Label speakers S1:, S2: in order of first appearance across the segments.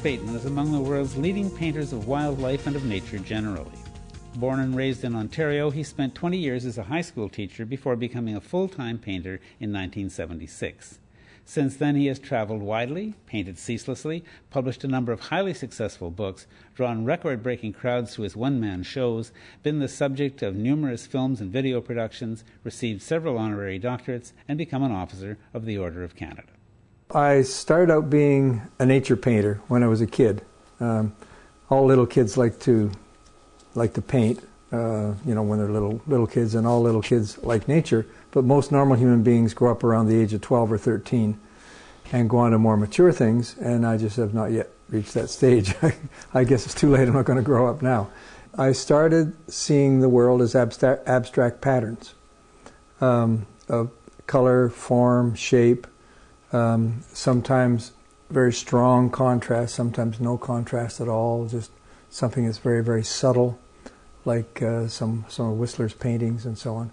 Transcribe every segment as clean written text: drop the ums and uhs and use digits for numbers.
S1: Robert Bateman is among the world's leading painters of wildlife and of nature generally. Born and raised in Ontario, he spent 20 years as a high school teacher before becoming a full-time painter in 1976. Since then, he has traveled widely, painted ceaselessly, published a number of highly successful books, drawn record-breaking crowds to his one-man shows, been the subject of numerous films and video productions, received several honorary doctorates, and become an officer of the Order of Canada.
S2: I started out being a nature painter when I was a kid. All little kids like to paint, you know, when they're little kids, and all little kids like nature. But most normal human beings grow up around the age of 12 or 13 and go on to more mature things, and I just have not yet reached that stage. I guess it's too late. I'm not going to grow up now. I started seeing the world as abstract patterns of color, form, shape, sometimes very strong contrast, sometimes no contrast at all, just something that's very, very subtle, like some of Whistler's paintings and so on.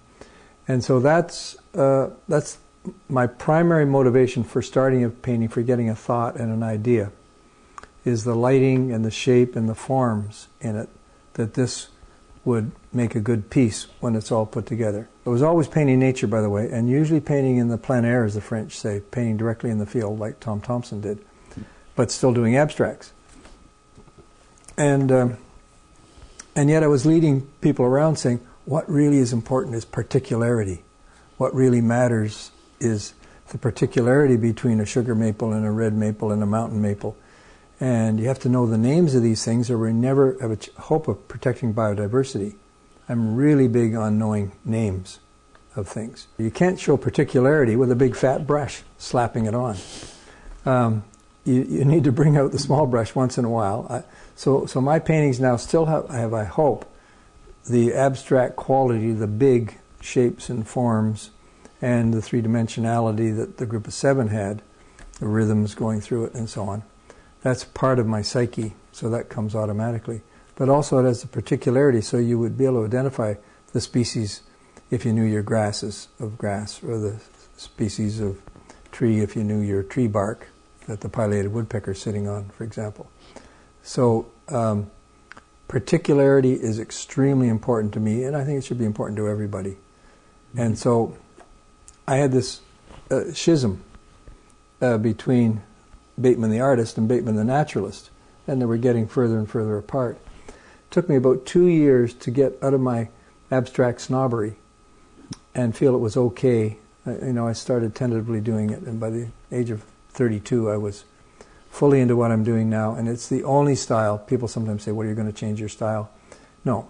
S2: And so that's my primary motivation for starting a painting, for getting a thought and an idea, is the lighting and the shape and the forms in it, that this would make a good piece when it's all put together. I was always painting nature, by the way, and usually painting in the plein air, as the French say, painting directly in the field like Tom Thomson did, but still doing abstracts. And yet I was leading people around saying, what really is important is particularity. What really matters is the particularity between a sugar maple and a red maple and a mountain maple. And you have to know the names of these things, or we never have a hope of protecting biodiversity. I'm really big on knowing names of things. You can't show particularity with a big fat brush slapping it on. You need to bring out the small brush once in a while. So my paintings now still have, I hope, the abstract quality, the big shapes and forms, and the three-dimensionality that the Group of Seven had, the rhythms going through it and so on. That's part of my psyche, so that comes automatically. But also it has the particularity, so you would be able to identify the species if you knew your grasses of grass, or the species of tree if you knew your tree bark that the pileated woodpecker is sitting on, for example. So particularity is extremely important to me, and I think it should be important to everybody. And so I had this schism between Bateman the artist and Bateman the naturalist, and they were getting further and further apart. It took me about 2 years to get out of my abstract snobbery and feel it was okay. You know, I started tentatively doing it, and by the age of 32 I was fully into what I'm doing now, and it's the only style. People sometimes say, well, you're going to change your style. No,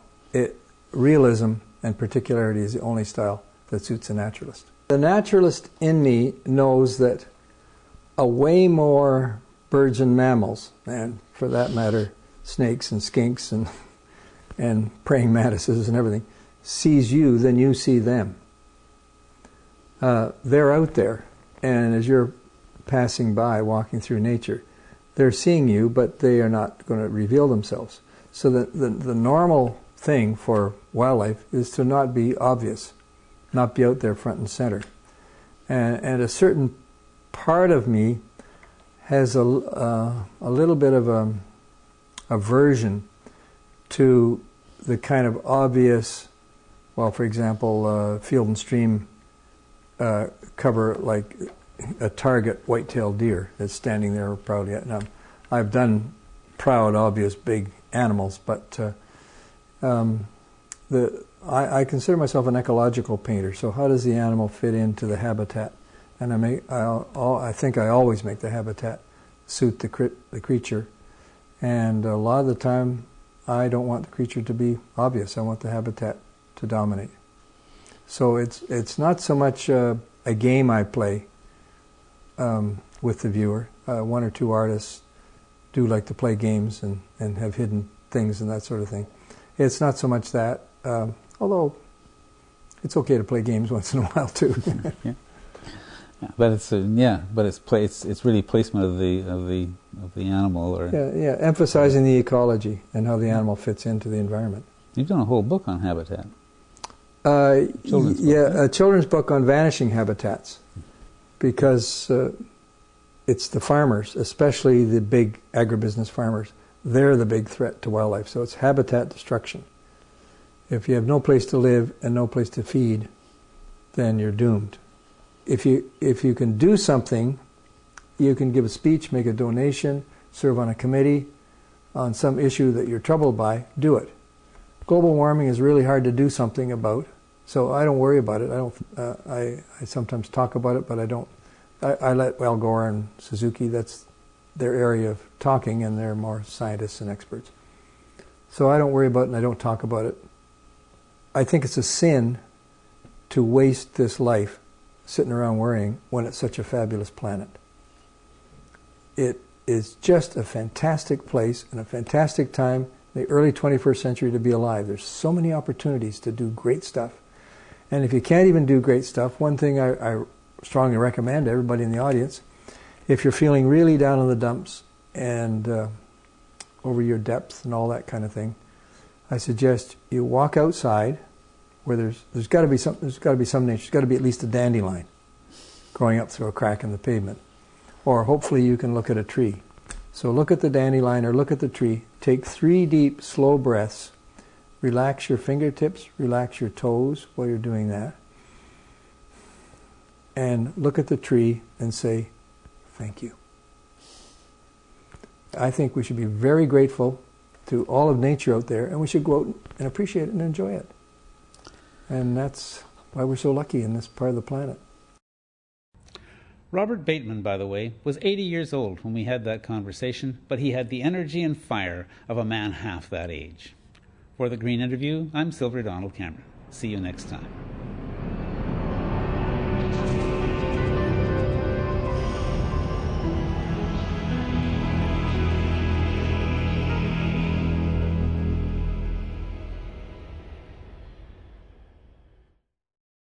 S2: realism and particularity is the only style that suits a naturalist. The naturalist in me knows that a way more birds and mammals, and for that matter, snakes and skinks and praying mantises and everything, sees you than you see them. They're out there, and as you're passing by, walking through nature, they're seeing you, but they are not going to reveal themselves. So the normal thing for wildlife is to not be obvious, not be out there front and center. And a certain part of me has a little bit of aversion to the kind of obvious, well, for example, Field and Stream cover like a target white-tailed deer that's standing there proudly. Now, I've done proud, obvious, big animals, but I consider myself an ecological painter. So how does the animal fit into the habitat? And I think I always make the habitat suit the creature. And a lot of the time, I don't want the creature to be obvious. I want the habitat to dominate. So it's not so much a game I play with the viewer. One or two artists do like to play games and have hidden things and that sort of thing. It's not so much that, although it's okay to play games once in a while too.
S1: Yeah. Yeah, but it's it's really placement of the animal, or
S2: emphasizing the ecology and how the animal fits into the environment.
S1: You've done a whole book on habitat.
S2: A children's book on vanishing habitats, because it's the farmers, especially the big agribusiness farmers. They're the big threat to wildlife. So it's habitat destruction. If you have no place to live and no place to feed, then you're doomed. If you can do something, you can give a speech, make a donation, serve on a committee on some issue that you're troubled by, do it. Global warming is really hard to do something about, so I don't worry about it. I sometimes talk about it, but I don't. I let Al Gore and Suzuki, that's their area of talking, and they're more scientists and experts. So I don't worry about it and I don't talk about it. I think it's a sin to waste this life sitting around worrying when it's such a fabulous planet. It is just a fantastic place and a fantastic time in the early 21st century to be alive. There's so many opportunities to do great stuff. And if you can't even do great stuff, one thing I strongly recommend to everybody in the audience, if you're feeling really down in the dumps and over your depth and all that kind of thing, I suggest you walk outside where there's got to be some nature. There's got to be at least a dandelion growing up through a crack in the pavement. Or hopefully you can look at a tree. So look at the dandelion or look at the tree. Take 3 deep, slow breaths. Relax your fingertips, relax your toes while you're doing that. And look at the tree and say, thank you. I think we should be very grateful to all of nature out there, and we should go out and appreciate it and enjoy it. And that's why we're so lucky in this part of the planet.
S1: Robert Bateman, by the way, was 80 years old when we had that conversation, but he had the energy and fire of a man half that age. For the Green Interview, I'm Silver Donald Cameron. See you next time.